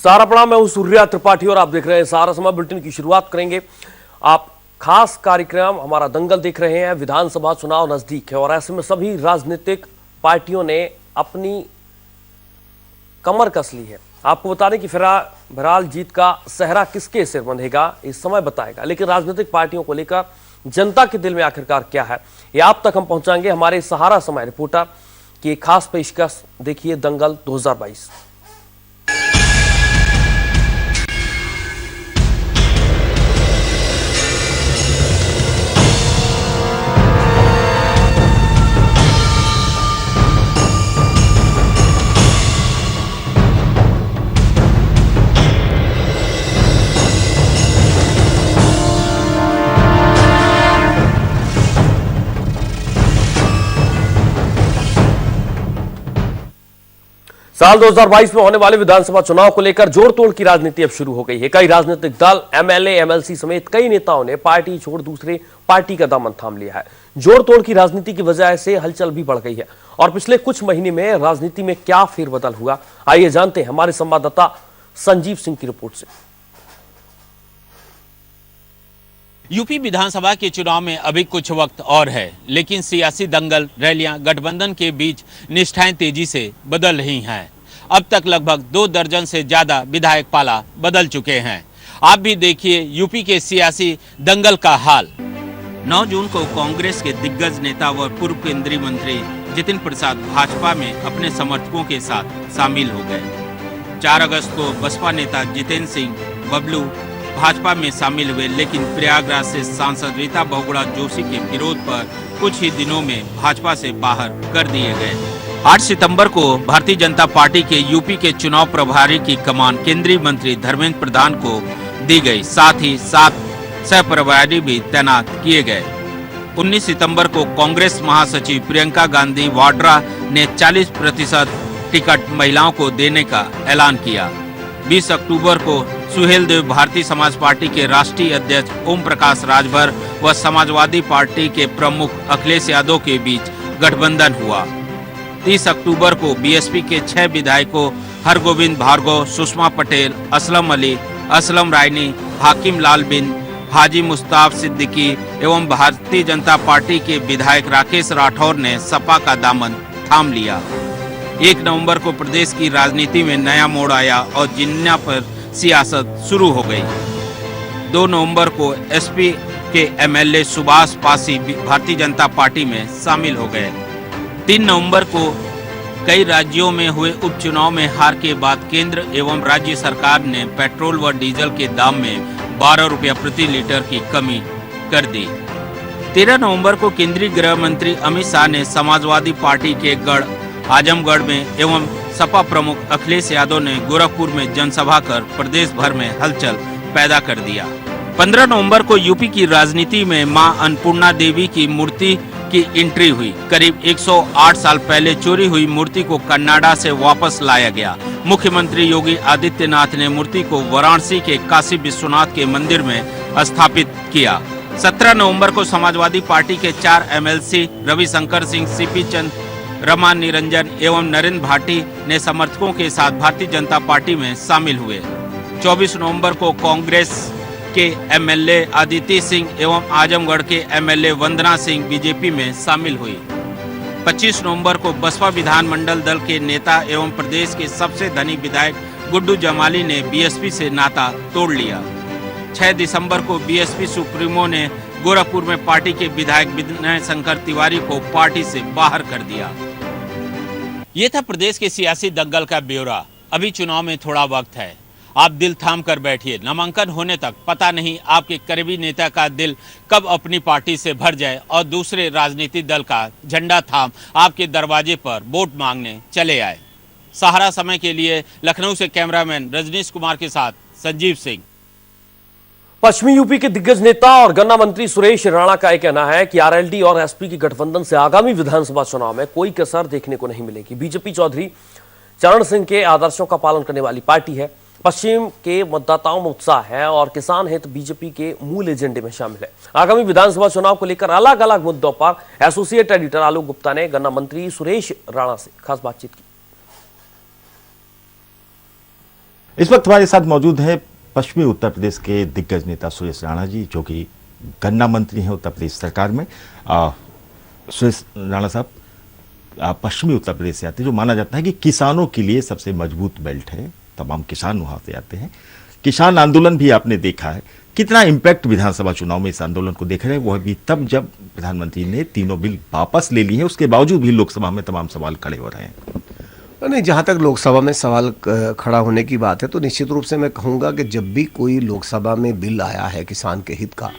सारा प्रणाम, मैं हूं सूर्या त्रिपाठी और आप देख रहे हैं सारा समय बुलेटिन की शुरुआत करेंगे। आप खास कार्यक्रम हमारा दंगल देख रहे हैं। विधानसभा चुनाव नजदीक है और ऐसे में सभी राजनीतिक पार्टियों ने अपनी कमर कस ली है। आपको बता दें कि बहरहाल जीत का सेहरा किसके सिर बंधेगा इस समय बताएगा, लेकिन राजनीतिक पार्टियों को लेकर जनता के दिल में आखिरकार क्या है ये आप तक हम पहुंचाएंगे हमारे सहारा समय रिपोर्टर की एक खास पेशकश। देखिए दंगल 2022। साल 2022 में होने वाले विधानसभा चुनाव को लेकर जोड़ तोड़ की राजनीति अब शुरू हो गई है। कई राजनीतिक दल, एमएलए, एमएलसी समेत कई नेताओं ने पार्टी छोड़ दूसरे पार्टी का दामन थाम लिया है। जोड़ तोड़ की राजनीति की वजह से हलचल भी बढ़ गई है और पिछले कुछ महीने में राजनीति में क्या फेरबदल हुआ, आइए जानते हैं हमारे संवाददाता संजीव सिंह की रिपोर्ट से। यूपी विधानसभा के चुनाव में अभी कुछ वक्त और है, लेकिन सियासी दंगल, रैलियां, गठबंधन के बीच निष्ठाएं तेजी से बदल रही हैं। अब तक लगभग 2 दर्जन से ज्यादा विधायक पाला बदल चुके हैं। आप भी देखिए यूपी के सियासी दंगल का हाल। 9 जून को कांग्रेस के दिग्गज नेता व पूर्व केंद्रीय मंत्री जितिन प्रसाद भाजपा में अपने समर्थकों के साथ शामिल हो गए। 4 अगस्त को बसपा नेता जितेंद्र सिंह बबलू भाजपा में शामिल हुए, लेकिन प्रयागराज से सांसद रीता बहुगुणा जोशी के विरोध पर कुछ ही दिनों में भाजपा से बाहर कर दिए गए। 8 सितंबर को भारतीय जनता पार्टी के यूपी के चुनाव प्रभारी की कमान केंद्रीय मंत्री धर्मेंद्र प्रधान को दी गई, साथ ही 7 सह प्रभारी भी तैनात किए गए। 19 सितंबर को कांग्रेस महासचिव प्रियंका गांधी वाड्रा ने 40% टिकट महिलाओं को देने का ऐलान किया। 20 अक्टूबर को सुहेल देव भारतीय समाज पार्टी के राष्ट्रीय अध्यक्ष ओम प्रकाश राजभर व समाजवादी पार्टी के प्रमुख अखिलेश यादव के बीच गठबंधन हुआ। 30 अक्टूबर को बीएसपी के 6 विधायकों हरगोविंद भार्गव, सुषमा पटेल, असलम अली, असलम रायनी, हाकिम लाल बिन, हाजी मुस्ताफ सिद्दीकी एवं भारतीय जनता पार्टी के विधायक राकेश राठौर ने सपा का दामन थाम लिया। 1 नवंबर को प्रदेश की राजनीति में नया मोड़ आया और जिन्ना पर सियासत शुरू हो गई। 2 नवंबर को एसपी के एमएलए सुभाष पासी भारतीय जनता पार्टी में शामिल हो गए। 3 नवंबर को कई राज्यों में हुए उपचुनाव में हार के बाद केंद्र एवं राज्य सरकार ने पेट्रोल व डीजल के दाम में 12 रुपया प्रति लीटर की कमी कर दी। 13 नवंबर को केंद्रीय गृह मंत्री अमित शाह ने समाजवादी पार्टी के गढ़ आजमगढ़ में एवं सपा प्रमुख अखिलेश यादव ने गोरखपुर में जनसभा कर प्रदेश भर में हलचल पैदा कर दिया। 15 नवंबर को यूपी की राजनीति में मां अन्नपूर्णा देवी की मूर्ति की एंट्री हुई। करीब 108 साल पहले चोरी हुई मूर्ति को कन्नाडा से वापस लाया गया। मुख्यमंत्री योगी आदित्यनाथ ने मूर्ति को वाराणसी के काशी विश्वनाथ के मंदिर में स्थापित किया। 17 नवंबर को समाजवादी पार्टी के 4 एमएलसी रविशंकर सिंह, सीपी चंद, रमा निरंजन एवं नरेंद्र भाटी ने समर्थकों के साथ भारतीय जनता पार्टी में शामिल हुए। 24 नवंबर को कांग्रेस के एमएलए आदित्य सिंह एवं आजमगढ़ के एमएलए वंदना सिंह बीजेपी में शामिल हुई। 25 नवंबर को बसपा विधानमंडल दल के नेता एवं प्रदेश के सबसे धनी विधायक गुड्डू जमाली ने बीएसपी से नाता तोड़ लिया। 6 दिसंबर को बीएसपी सुप्रीमो ने गोरखपुर में पार्टी के विधायक विनय शंकर तिवारी को पार्टी से बाहर कर दिया। ये था प्रदेश के सियासी दंगल का ब्यौरा। अभी चुनाव में थोड़ा वक्त है, आप दिल थाम कर बैठिए। नामांकन होने तक पता नहीं आपके करीबी नेता का दिल कब अपनी पार्टी से भर जाए और दूसरे राजनीतिक दल का झंडा थाम आपके दरवाजे पर वोट मांगने चले आए। सहारा समय के लिए लखनऊ से कैमरामैन रजनीश कुमार के साथ संजीव सिंह। पश्चिमी यूपी के दिग्गज नेता और गन्ना मंत्री सुरेश राणा का यह कहना है कि आरएलडी और एसपी की गठबंधन से आगामी विधानसभा चुनाव में कोई कसर देखने को नहीं मिलेगी। बीजेपी चौधरी चरण सिंह के आदर्शों का पालन करने वाली पार्टी है। पश्चिम के मतदाताओं में उत्साह है और किसान हित बीजेपी के मूल एजेंडे में शामिल है। आगामी विधानसभा चुनाव को लेकर अलग अलग मुद्दों पर एसोसिएट एडिटर आलोक गुप्ता ने गन्ना मंत्री सुरेश राणा से खास बातचीत की। इस वक्त हमारे साथ मौजूद हैं पश्चिमी उत्तर प्रदेश के दिग्गज नेता सुरेश राणा जी, जो कि गन्ना मंत्री हैं उत्तर प्रदेश सरकार में। सुरेश राणा साहब, आप पश्चिमी उत्तर प्रदेश से आते हैं, जो माना जाता है कि किसानों के लिए सबसे मजबूत बेल्ट है, तमाम किसान वहां से आते हैं। किसान आंदोलन भी आपने देखा है, कितना इम्पैक्ट विधानसभा चुनाव में इस आंदोलन को देख रहे हैं, वह भी तब जब प्रधानमंत्री ने तीनों बिल वापस ले लिए हैं, उसके बावजूद भी लोकसभा में तमाम सवाल खड़े हो रहे हैं। नहीं, जहाँ तक लोकसभा में सवाल खड़ा होने की बात है तो निश्चित रूप से मैं कहूँगा कि जब भी कोई लोकसभा में बिल आया है किसान के हित का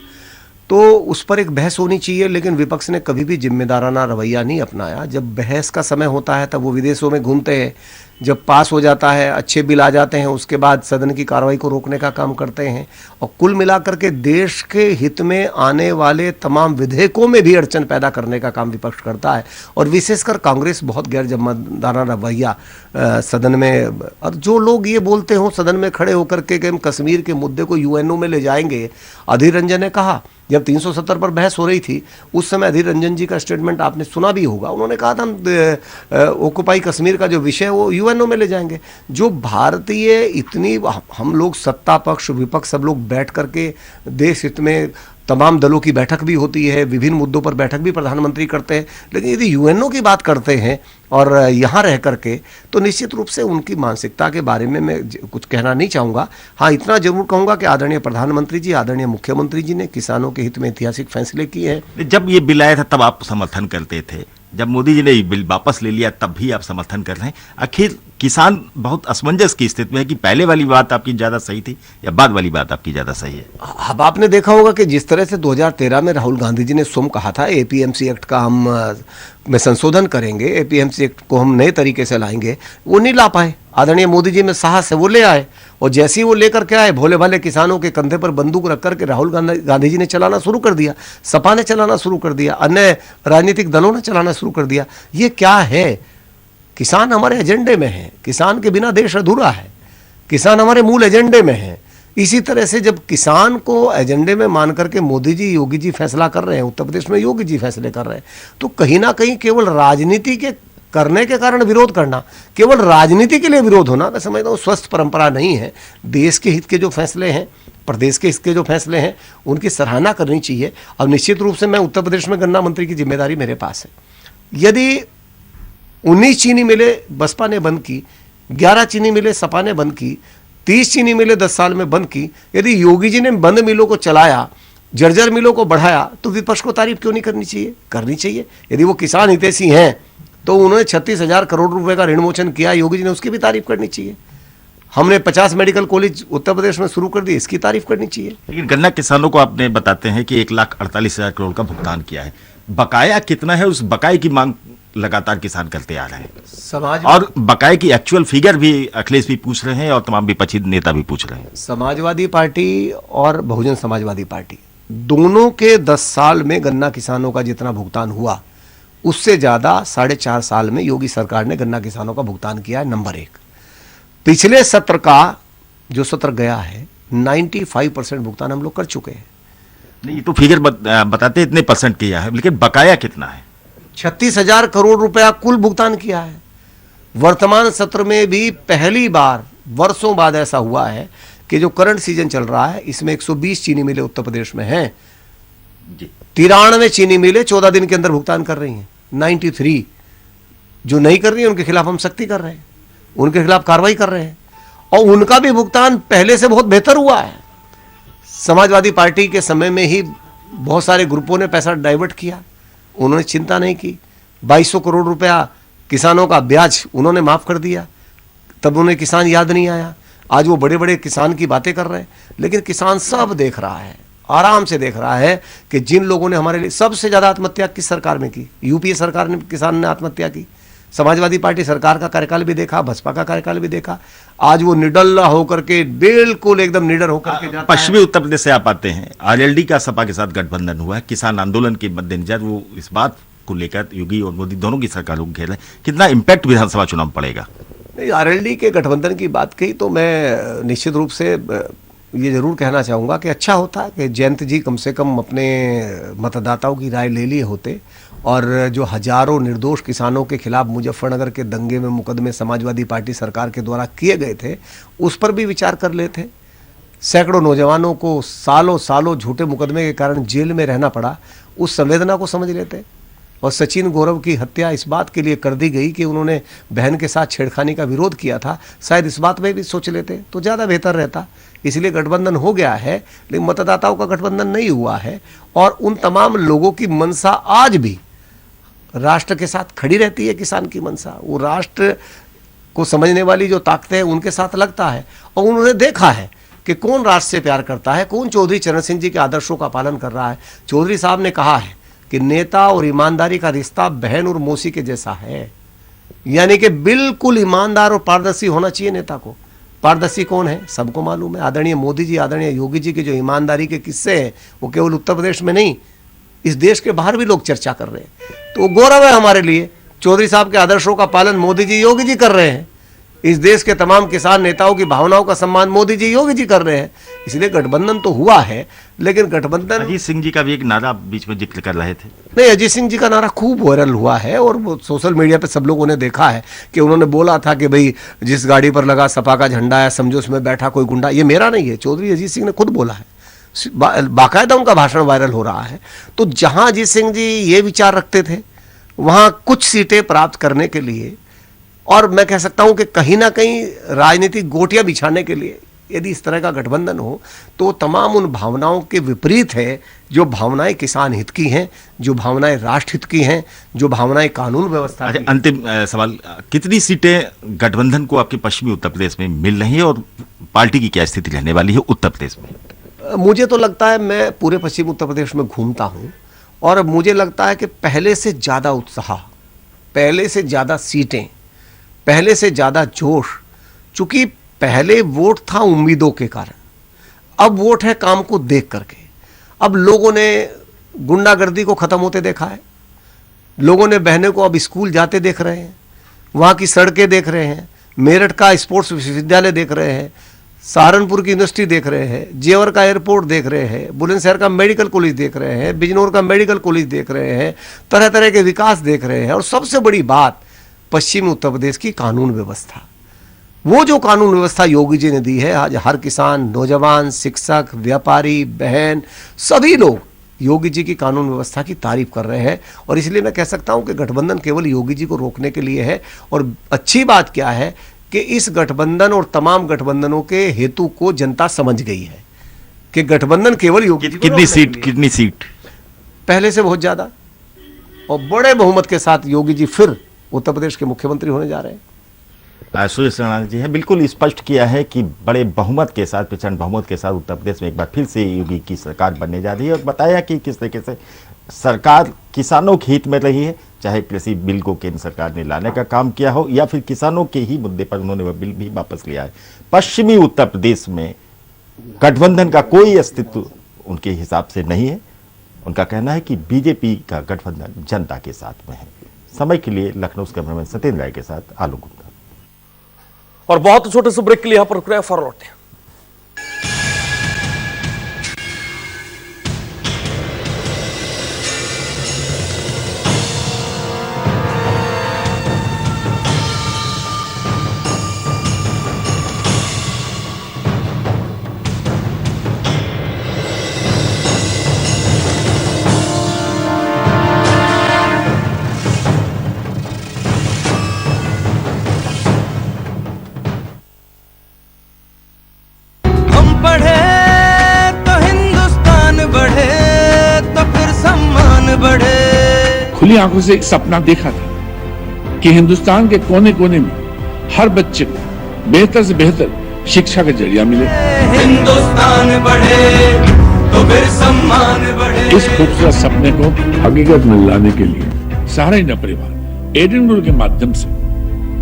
तो उस पर एक बहस होनी चाहिए, लेकिन विपक्ष ने कभी भी जिम्मेदाराना रवैया नहीं अपनाया। जब बहस का समय होता है तब वो विदेशों में घूमते हैं, जब पास हो जाता है, अच्छे बिल आ जाते हैं, उसके बाद सदन की कार्रवाई को रोकने का काम करते हैं। और कुल मिलाकर के देश के हित में आने वाले तमाम विधेयकों में भी अड़चन पैदा करने का काम विपक्ष करता है। और विशेषकर कांग्रेस बहुत गैर जिम्मेदाराना रवैया सदन में, और जो लोग ये बोलते हों सदन में खड़े होकर के कि हम कश्मीर के मुद्दे को यूएनओ में ले जाएंगे। अधीर रंजन ने कहा, जब 370 पर बहस हो रही थी उस समय अधीर रंजन जी का स्टेटमेंट आपने सुना भी होगा, उन्होंने कहा था हम ऑक्युपाई कश्मीर का जो विषय वो यूएनओ में ले जाएंगे। जो भारतीय इतनी, हम लोग सत्ता पक्ष विपक्ष सब लोग बैठ करके देश हित में तमाम दलों की बैठक भी होती है, विभिन्न मुद्दों पर बैठक भी प्रधानमंत्री करते हैं, लेकिन यदि यूएनओ की बात करते हैं और यहाँ रह करके तो निश्चित रूप से उनकी मानसिकता के बारे में मैं कुछ कहना नहीं चाहूँगा। हाँ, इतना जरूर कहूँगा कि आदरणीय प्रधानमंत्री जी, आदरणीय मुख्यमंत्री जी ने किसानों के हित में ऐतिहासिक फैसले किए हैं। जब ये बिल आया था तब आप समर्थन करते थे, जब मोदी जी ने ये बिल वापस ले लिया तब भी आप समर्थन कर रहे हैं। आखिर किसान बहुत असमंजस की स्थिति में है कि पहले वाली बात आपकी ज्यादा सही थी या बाद वाली बात आपकी ज्यादा सही है। अब आपने देखा होगा कि जिस तरह से 2013 में राहुल गांधी जी ने स्वयं कहा था एपीएमसी एक्ट का हम में संशोधन करेंगे, एपीएमसी एक्ट को हम नए तरीके से लाएंगे, वो नहीं ला पाए। आदरणीय मोदी जी में साहस है, वो ले आए, और जैसे ही वो लेकर के आए भोले भाले किसानों के कंधे पर बंदूक रख करके राहुल गांधी जी ने चलाना शुरू कर दिया, सपा ने चलाना शुरू कर दिया, अन्य राजनीतिक दलों ने चलाना शुरू कर दिया। ये क्या है? किसान हमारे एजेंडे में है, किसान के बिना देश अधूरा है, किसान हमारे मूल एजेंडे में है। इसी तरह से जब किसान को एजेंडे में मान करके मोदी जी योगी जी फैसला कर रहे हैं, उत्तर प्रदेश में योगी जी फैसले कर रहे हैं, तो कहीं ना कहीं केवल राजनीति के करने के कारण विरोध करना, केवल राजनीति के लिए विरोध होना, मैं समझता हूँ स्वस्थ परंपरा नहीं है। देश के हित के जो फैसले हैं, प्रदेश के हित के जो फैसले हैं, उनकी सराहना करनी चाहिए। अब निश्चित रूप से मैं उत्तर प्रदेश में गन्ना मंत्री की जिम्मेदारी मेरे पास है। यदि 19 चीनी मिले बसपा ने बंद की, 11 चीनी मिले सपा ने बंद की, 30 चीनी मिले 10 साल में बंद की, यदि योगी जी ने बंद मिलों को चलाया, जर्जर मिलों को बढ़ाया, तो विपक्ष को तारीफ क्यों नहीं करनी चाहिए? करनी चाहिए। यदि वो किसान हितैषी हैं तो उन्होंने 36,000 करोड़ रुपए का ऋण मोचन किया, योगी जी ने उसकी भी तारीफ करनी चाहिए। हमने 50 मेडिकल कॉलेज उत्तर प्रदेश में शुरू कर दिए, इसकी तारीफ करनी चाहिए। लेकिन गन्ना किसानों को आपने बताते हैं कि 1,48,000 करोड़ का भुगतान किया है, बकाया कितना है? उस बकाये की मांग लगातार किसान करते आ रहे हैं। समाज और बकाये की एक्चुअल फिगर भी अखिलेश भी पूछ रहे हैं और तमाम विपक्षी नेता भी पूछ रहे हैं। समाजवादी पार्टी और बहुजन समाजवादी पार्टी दोनों के 10 साल में गन्ना किसानों का जितना भुगतान हुआ उससे ज्यादा 4.5 साल में योगी सरकार ने गन्ना किसानों का भुगतान किया है। नंबर 1, पिछले सत्र का जो सत्र गया है 95% भुगतान हम लोग कर चुके हैं। नहीं, तो फिगर बताते इतने परसेंट किया है, लेकिन बकाया कितना है? 36,000 करोड़ रुपया कुल भुगतान किया है। वर्तमान सत्र में भी पहली बार वर्षों बाद ऐसा हुआ है कि जो करंट सीजन चल रहा है इसमें 120 चीनी मिलें उत्तर प्रदेश में हैं, 93 चीनी मिलें 14 दिन के अंदर भुगतान कर रही हैं। 93 जो नहीं कर रही है उनके खिलाफ हम सख्ती कर रहे हैं, उनके खिलाफ कार्रवाई कर रहे हैं, और उनका भी भुगतान पहले से बहुत बेहतर हुआ है। समाजवादी पार्टी के समय में ही बहुत सारे ग्रुपों ने पैसा डाइवर्ट किया, उन्होंने चिंता नहीं की। 2200 करोड़ रुपया किसानों का ब्याज उन्होंने माफ कर दिया, तब उन्हें किसान याद नहीं आया। आज वो बड़े बड़े किसान की बातें कर रहे हैं, लेकिन किसान सब देख रहा है, आराम से देख रहा है कि जिन लोगों ने हमारे लिए सबसे ज्यादा आत्महत्या किस सरकार में की, यूपीए सरकार ने, किसान ने आत्महत्या की। समाजवादी पार्टी सरकार का कार्यकाल भी देखा, बसपा का कार्यकाल भी देखा। आज वो निडर होकर के, बिल्कुल एकदम निडर होकर के जाता है। पश्चिमी उत्तर प्रदेश से आप आते हैं, आरएलडी का सपा के साथ गठबंधन हुआ है, किसान आंदोलन के मद्देनजर वो इस बात को लेकर योगी और मोदी दोनों की सरकारों को घेर रहे हैं। कितना इम्पैक्ट विधानसभा चुनाव पड़ेगा? नहीं, आरएलडी के गठबंधन की बात कही तो मैं निश्चित रूप से ये जरूर कहना चाहूँगा कि अच्छा होता कि जयंत जी कम से कम अपने मतदाताओं की राय ले लिए होते और जो हजारों निर्दोष किसानों के खिलाफ मुजफ्फरनगर के दंगे में मुकदमे समाजवादी पार्टी सरकार के द्वारा किए गए थे उस पर भी विचार कर लेते। सैकड़ों नौजवानों को सालों सालों झूठे मुकदमे के कारण जेल में रहना पड़ा, उस संवेदना को समझ लेते। और सचिन गौरव की हत्या इस बात के लिए कर दी गई कि उन्होंने बहन के साथ छेड़खानी का विरोध किया था, शायद इस बात में भी सोच लेते तो ज़्यादा बेहतर रहता। इसलिए गठबंधन हो गया है, लेकिन मतदाताओं का गठबंधन नहीं हुआ है। और उन तमाम लोगों की मनसा आज भी राष्ट्र के साथ खड़ी रहती है। किसान की मनसा, वो राष्ट्र को समझने वाली जो ताकतें हैं उनके साथ लगता है। और उन्होंने देखा है कि कौन राष्ट्र से प्यार करता है, कौन चौधरी चरण सिंह जी के आदर्शों का पालन कर रहा है। चौधरी साहब ने कहा है कि नेता और ईमानदारी का रिश्ता बहन और मौसी के जैसा है, यानी कि बिल्कुल ईमानदार और पारदर्शी होना चाहिए नेता को। पारदर्शी कौन है सबको मालूम है, आदरणीय मोदी जी, आदरणीय योगी जी के जो ईमानदारी के किस्से हैं वो केवल उत्तर प्रदेश में नहीं, इस देश के बाहर भी लोग चर्चा कर रहे हैं। तो गौरव है हमारे लिए, चौधरी साहब के आदर्शों का पालन मोदी जी योगी जी कर रहे हैं। इस देश के तमाम किसान नेताओं की भावनाओं का सम्मान मोदी जी योगी जी कर रहे हैं। इसलिए गठबंधन तो हुआ है, लेकिन गठबंधन, अजीत सिंह जी का भी एक नारा बीच में जिक्र कर रहे थे। नहीं, अजीत सिंह जी का नारा खूब वायरल हुआ है और वो सोशल मीडिया पे सब लोगों ने देखा है कि उन्होंने बोला था कि भाई जिस गाड़ी पर लगा सपा का झंडा है समझो उसमें बैठा कोई गुंडा। ये मेरा नहीं है, चौधरी अजीत सिंह ने खुद बोला है, बाकायदा उनका भाषण वायरल हो रहा है। तो जहां अजीत सिंह जी ये विचार रखते थे वहां कुछ सीटें प्राप्त करने के लिए, और मैं कह सकता हूं कि कहीं ना कहीं राजनीतिक गोटियां बिछाने के लिए यदि इस तरह का गठबंधन हो तो तमाम उन भावनाओं के विपरीत है जो भावनाएं किसान हित की हैं, जो भावनाएं राष्ट्र हित की हैं, जो भावनाएं कानून व्यवस्था की। अंतिम सवाल, कितनी सीटें गठबंधन को आपके पश्चिमी उत्तर प्रदेश में मिल रही है और पार्टी की क्या स्थिति रहने वाली है उत्तर प्रदेश में? मुझे तो लगता है, मैं पूरे पश्चिम उत्तर प्रदेश में घूमता हूं और मुझे लगता है कि पहले से ज़्यादा उत्साह, पहले से ज़्यादा सीटें, पहले से ज़्यादा जोश। चूंकि पहले वोट था उम्मीदों के कारण, अब वोट है काम को देख करके। अब लोगों ने गुंडागर्दी को ख़त्म होते देखा है, लोगों ने बहनों को अब स्कूल जाते देख रहे हैं, वहाँ की सड़कें देख रहे हैं, मेरठ का स्पोर्ट्स विश्वविद्यालय देख रहे हैं, सहारनपुर की यूनिवर्सिटी देख रहे हैं, जेवर का एयरपोर्ट देख रहे हैं, बुलंदशहर का मेडिकल कॉलेज देख रहे हैं, बिजनौर का मेडिकल कॉलेज देख रहे हैं, तरह तरह के विकास देख रहे हैं। और सबसे बड़ी बात, पश्चिमी उत्तर प्रदेश की कानून व्यवस्था। वो जो कानून व्यवस्था योगी जी ने दी है, आज हर किसान, नौजवान, शिक्षक, व्यापारी, बहन, सभी लोग योगी जी की कानून व्यवस्था की तारीफ कर रहे हैं। और इसलिए मैं कह सकता हूं कि गठबंधन केवल योगी जी को रोकने के लिए है। और अच्छी बात क्या है कि इस गठबंधन और तमाम गठबंधनों के हेतु को जनता समझ गई है कि गठबंधन केवल योगी जी को कितनी सीट पहले से बहुत ज्यादा और बड़े बहुमत के साथ योगी जी फिर उत्तर प्रदेश के मुख्यमंत्री होने जा रहे हैं। सुरेश राणा जी है बिल्कुल स्पष्ट किया है कि बड़े बहुमत के साथ, प्रचंड बहुमत के साथ उत्तर प्रदेश में एक बार फिर से योगी की सरकार बनने जा रही है। और बताया कि किस तरीके से सरकार किसानों के हित में रही है, चाहे कृषि बिल को केंद्र सरकार ने लाने का काम किया हो या फिर किसानों के ही मुद्दे पर उन्होंने वह बिल भी वापस लिया है। पश्चिमी उत्तर प्रदेश में गठबंधन का कोई अस्तित्व उनके हिसाब से नहीं है। उनका कहना है कि बीजेपी का गठबंधन जनता के साथ में है। समय के लिए लखनऊ से कैमरामैन सत्येंद्र राय के साथ आलोक गुप्ता। और बहुत छोटे से ब्रेक के लिए यहां पर रुक रहे हैं, फौरन लौटते हैं। खुली आंखों से एक सपना देखा था कि हिंदुस्तान के कोने कोने में हर बच्चे को बेहतर से बेहतर शिक्षा का जरिया मिले। हिंदुस्तान बढ़े तो फिर सम्मान बढ़े। इस खूबसूरत सपने को हकीकत में लाने के लिए सारा इंडिया परिवार एडेन गुरु के माध्यम से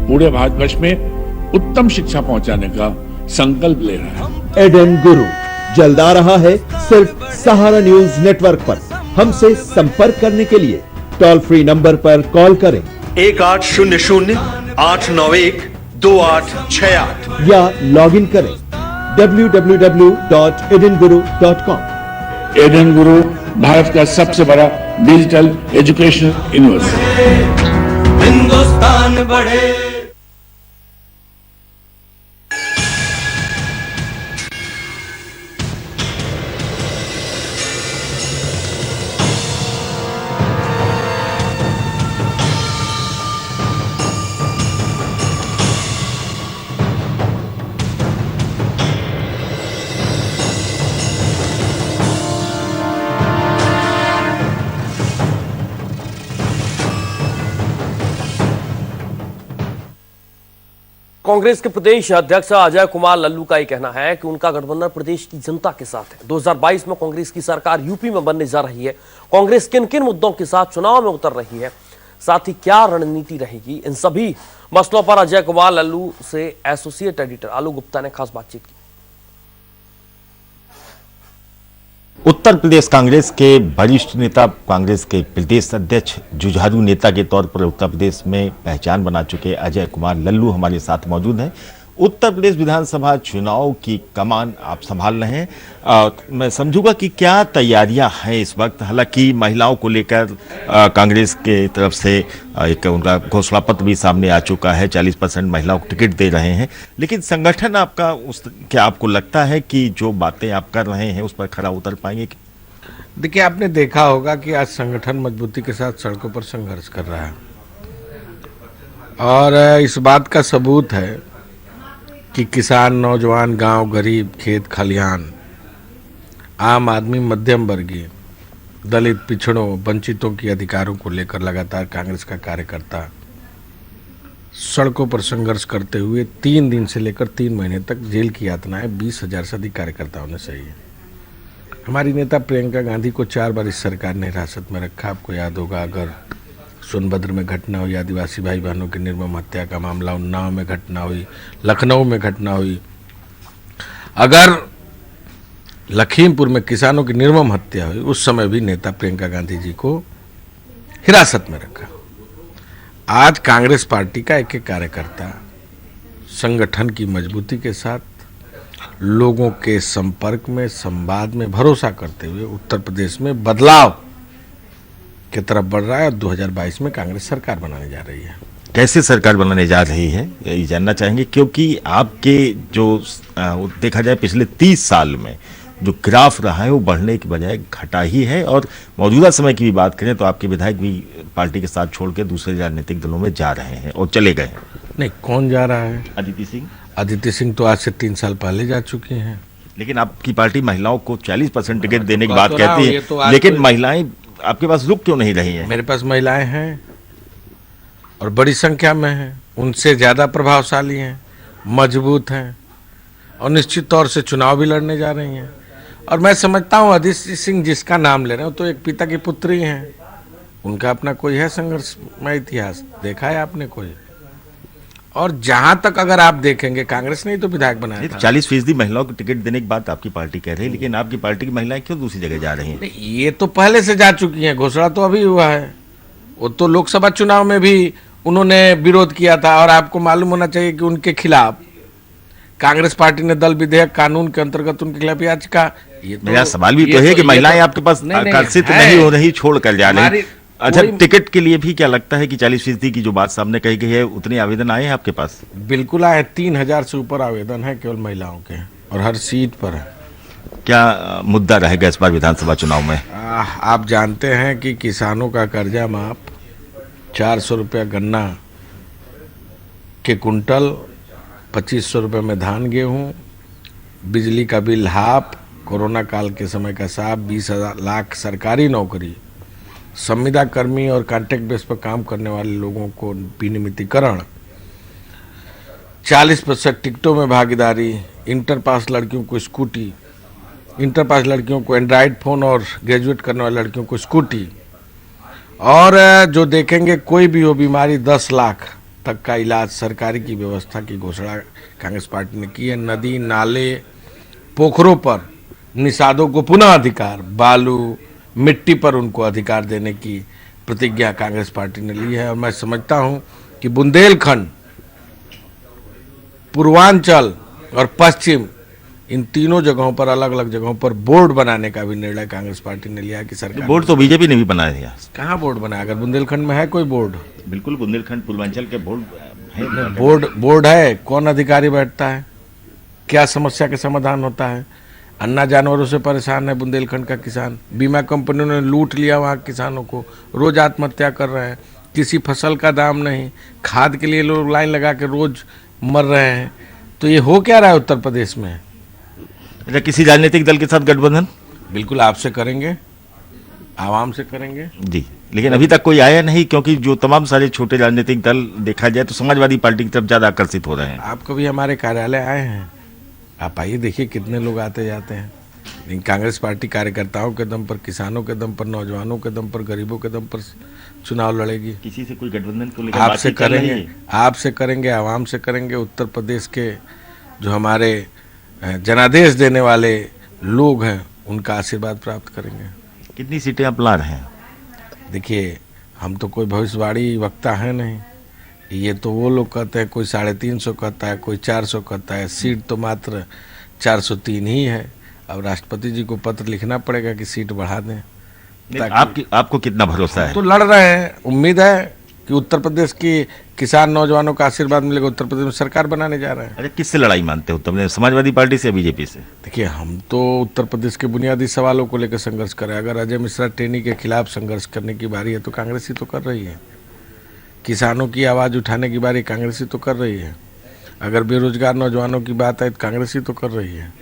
पूरे भारतवर्ष में उत्तम शिक्षा पहुंचाने का संकल्प ले रहा है। एडेन गुरु जल्द आ रहा है सिर्फ सहारा न्यूज नेटवर्क पर। हमसे संपर्क करने के लिए टोल फ्री नंबर पर कॉल करें 1800-891-2868 या लॉग इन करें www.edenguru.com। एडन गुरु भारत का सबसे बड़ा डिजिटल एजुकेशनल यूनिवर्सिटी। हिंदुस्तान बढ़े। कांग्रेस के प्रदेश अध्यक्ष अजय कुमार लल्लू का ये कहना है कि उनका गठबंधन प्रदेश की जनता के साथ है। 2022 में कांग्रेस की सरकार यूपी में बनने जा रही है। कांग्रेस किन किन मुद्दों के साथ चुनाव में उतर रही है, साथ ही क्या रणनीति रहेगी, इन सभी मसलों पर अजय कुमार लल्लू से एसोसिएट एडिटर आलू गुप्ता ने खास बातचीत की। उत्तर प्रदेश कांग्रेस के वरिष्ठ नेता, कांग्रेस के प्रदेश अध्यक्ष, जुझारू नेता के तौर पर उत्तर प्रदेश में पहचान बना चुके अजय कुमार लल्लू हमारे साथ मौजूद हैं। उत्तर प्रदेश विधानसभा चुनाव की कमान आप संभाल रहे हैं। मैं समझूंगा कि क्या तैयारियां हैं इस वक्त। हालांकि महिलाओं को लेकर कांग्रेस के तरफ से एक उनका घोषणा पत्र भी सामने आ चुका है, 40% महिलाओं को टिकट दे रहे हैं। लेकिन संगठन आपका क्या आपको लगता है कि जो बातें आप कर रहे हैं उस पर खरा उतर पाएंगे? देखिए, आपने देखा होगा कि आज संगठन मजबूती के साथ सड़कों पर संघर्ष कर रहा है और इस बात का सबूत है कि किसान, नौजवान, गांव, गरीब, खेत खलिहान, आम आदमी, मध्यम वर्गीय, दलित, पिछड़ों, वंचितों के अधिकारों को लेकर लगातार कांग्रेस का कार्यकर्ता सड़कों पर संघर्ष करते हुए 3 दिन से लेकर 3 महीने तक जेल की यातनाएं 20,000 से अधिक कार्यकर्ताओं ने सही है। हमारी नेता प्रियंका गांधी को 4 बार इस सरकार ने हिरासत में रखा। आपको याद होगा, अगर सोनभद्र में घटना हुई, आदिवासी भाई बहनों की निर्मम हत्या का मामला, उन्नाव में घटना हुई, लखनऊ में घटना हुई, अगर लखीमपुर में किसानों की निर्मम हत्या हुई, उस समय भी नेता प्रियंका गांधी जी को हिरासत में रखा। आज कांग्रेस पार्टी का एक एक कार्यकर्ता संगठन की मजबूती के साथ लोगों के संपर्क में, संवाद में भरोसा करते हुए उत्तर प्रदेश में बदलाव की तरफ बढ़ रहा है और 2022 में कांग्रेस सरकार बनाने जा रही है। कैसे सरकार बनाने जा रही है ये जानना चाहेंगे, क्योंकि आपके जो देखा जाए पिछले 30 साल में जो ग्राफ रहा है वो बढ़ने की बजाय घटा ही है। और मौजूदा समय की भी बात करें तो आपके विधायक भी पार्टी के साथ छोड़ के दूसरे राजनीतिक दलों में जा रहे हैं और चले गए हैं। नहीं, कौन जा रहा है? अदिति सिंह तो आज से 3 साल पहले जा चुके हैं। लेकिन आपकी पार्टी महिलाओं को 40% टिकट देने की बात कहती है, लेकिन महिलाएं आपके पास रुक क्यों नहीं रही हैं? मेरे पास महिलाएं हैं और बड़ी संख्या में हैं, उनसे ज्यादा प्रभावशाली हैं, मजबूत हैं और निश्चित तौर से चुनाव भी लड़ने जा रही हैं। और मैं समझता हूं अदिति सिंह जिसका नाम ले रहे हो तो एक पिता की पुत्री हैं, उनका अपना कोई है संघर्षमय इतिहास, देखा है आपने कोई? और जहां तक अगर आप देखेंगे, कांग्रेस ने ही तो विधायक बनाया था। 40% महिलाओं को टिकट देने की बात आपकी पार्टी कह रही है, लेकिन आपकी पार्टी की महिलाएं क्यों दूसरी जगह जा रही हैं? ये तो पहले से जा चुकी हैं, घोषणा तो अभी हुआ है। वो तो लोकसभा चुनाव में भी उन्होंने विरोध किया था और आपको मालूम होना चाहिए कि उनके खिलाफ कांग्रेस पार्टी ने दल विधेयक कानून के अंतर्गत उनके खिलाफ याचिका। ये तो मेरा सवाल भी तो है कि महिलाएं आपके पास आकर्षित नहीं हो रही, छोड़ कर जा रही। अच्छा, टिकट के लिए भी क्या लगता है कि 40% की जो बात सामने कही गई है, उतने आवेदन आए हैं आपके पास? बिल्कुल आए, 3000 से ऊपर आवेदन है केवल महिलाओं के और हर सीट पर है। क्या मुद्दा रहेगा इस बार विधानसभा चुनाव में? आप जानते हैं कि किसानों का कर्जा माफ, 400 रुपया गन्ना के कुंटल, 2500 रुपये में धान गेहूँ, बिजली का बिल हाफ, कोरोना काल के समय का साफ, 20 लाख सरकारी नौकरी, संविदा कर्मी और कॉन्ट्रैक्ट बेस पर काम करने वाले लोगों को विनियमितीकरण, 40% टिकटों में भागीदारी, इंटर पास लड़कियों को स्कूटी, इंटर पास लड़कियों को एंड्रॉयड फोन और ग्रेजुएट करने वाले लड़कियों को स्कूटी, और जो देखेंगे कोई भी हो बीमारी 10 लाख तक का इलाज सरकारी की व्यवस्था की घोषणा कांग्रेस पार्टी ने की है। नदी, नाले, पोखरों पर निषादों को पुनः अधिकार, बालू, मिट्टी पर उनको अधिकार देने की प्रतिज्ञा कांग्रेस पार्टी ने ली है। और मैं समझता हूं कि बुंदेलखंड, पूर्वांचल और पश्चिम इन तीनों जगहों पर, अलग अलग जगहों पर बोर्ड बनाने का भी निर्णय कांग्रेस पार्टी ने लिया है कि सरकार बोर्ड तो बीजेपी ने भी बना दिया। कहाँ बोर्ड बनाया? अगर बुंदेलखंड में है कोई बोर्ड? बिल्कुल, बुंदेलखंड पूर्वांचल के बोर्ड है। बोर्ड है, कौन अधिकारी बैठता है, क्या समस्या के समाधान होता है? अन्ना जानवरों से परेशान है बुंदेलखंड का किसान, बीमा कंपनियों ने लूट लिया वहाँ किसानों को, रोज आत्महत्या कर रहे हैं, किसी फसल का दाम नहीं, खाद के लिए लोग लाइन लगा के रोज मर रहे हैं। तो ये हो क्या रहा है उत्तर प्रदेश में? अच्छा, किसी राजनीतिक दल के साथ गठबंधन? बिल्कुल आपसे करेंगे, आवाम से करेंगे जी, लेकिन अभी तक कोई आया नहीं, क्योंकि जो तमाम सारे छोटे राजनीतिक दल देखा जाए तो समाजवादी पार्टी की तरफ ज्यादा आकर्षित हो रहे हैं। आप कभी हमारे कार्यालय आए हैं? आप आइए, देखिए कितने लोग आते जाते हैं। लेकिन कांग्रेस पार्टी कार्यकर्ताओं के दम पर, किसानों के दम पर, नौजवानों के दम पर, गरीबों के दम पर चुनाव लड़ेगी। किसी से कोई गठबंधन को लेकर आपसे बातचीत चल रही करेंगे, है? आपसे करेंगे, आवाम से करेंगे। उत्तर प्रदेश के जो हमारे जनादेश देने वाले लोग हैं उनका आशीर्वाद प्राप्त करेंगे। कितनी सीटें आप ला रहे हैं? देखिए, हम तो कोई भविष्यवाणी वक्ता है नहीं, ये तो वो लोग कहते हैं, कोई 350 कहता है, कोई 400 कहता है। सीट तो मात्र 403 ही है। अब राष्ट्रपति जी को पत्र लिखना पड़ेगा कि सीट बढ़ा दें। आपको कितना भरोसा है? तो लड़ रहे हैं, उम्मीद है कि उत्तर प्रदेश की किसान नौजवानों का आशीर्वाद मिलेगा। उत्तर प्रदेश में सरकार बनाने जा रहे हैं। अरे किससे लड़ाई मानते हो तुमने, समाजवादी पार्टी से या बीजेपी से? देखिए, हम तो उत्तर प्रदेश के बुनियादी सवालों को लेकर संघर्ष कर रहे हैं। अगर अजय मिश्रा टेनी के खिलाफ संघर्ष करने की बारी है तो कांग्रेस ही तो कर रही है। किसानों की आवाज़ उठाने की बारी कांग्रेस ही तो कर रही है। अगर बेरोजगार नौजवानों की बात है तो कांग्रेस ही तो कर रही है।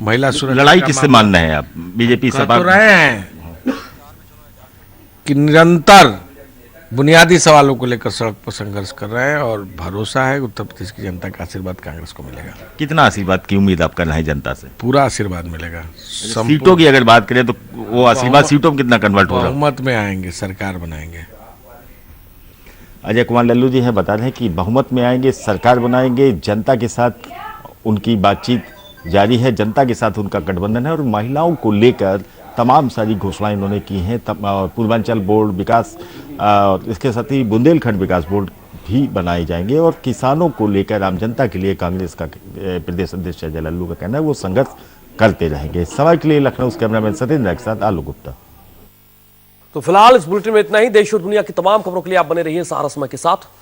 महिला सुरक्षा लड़ाई किससे मान रहे हैं आप? बीजेपी से तो रहे हैं कि निरंतर बुनियादी सवालों को लेकर सड़क पर संघर्ष कर रहे हैं और भरोसा है उत्तर प्रदेश की जनता का आशीर्वाद कांग्रेस को मिलेगा। कितना आशीर्वाद की उम्मीद आप कर रहे हैं जनता से? पूरा आशीर्वाद मिलेगा। सीटों की अगर बात करें तो वो आशीर्वाद सीटों में कितना कन्वर्ट होगा? बहुमत में आएंगे, सरकार बनाएंगे। अजय कुमार लल्लू जी हैं, बता रहे हैं कि बहुमत में आएंगे, सरकार बनाएंगे। जनता के साथ उनकी बातचीत जारी है, जनता के साथ उनका गठबंधन है और महिलाओं को लेकर तमाम सारी घोषणाएं उन्होंने की हैं। पूर्वांचल बोर्ड विकास, इसके साथ ही बुंदेलखंड विकास बोर्ड भी बनाए जाएंगे और किसानों को लेकर, आम जनता के लिए कांग्रेस का प्रदेश अध्यक्ष अजय लल्लू का कहना है वो संघर्ष करते रहेंगे। समय के लिए लखनऊ से कैमरामैन सत्येंद्र के साथ आलोक गुप्ता। तो फिलहाल इस बुलेटिन में इतना ही। देश और दुनिया की तमाम खबरों के लिए आप बने रहिए सहारा समय के साथ।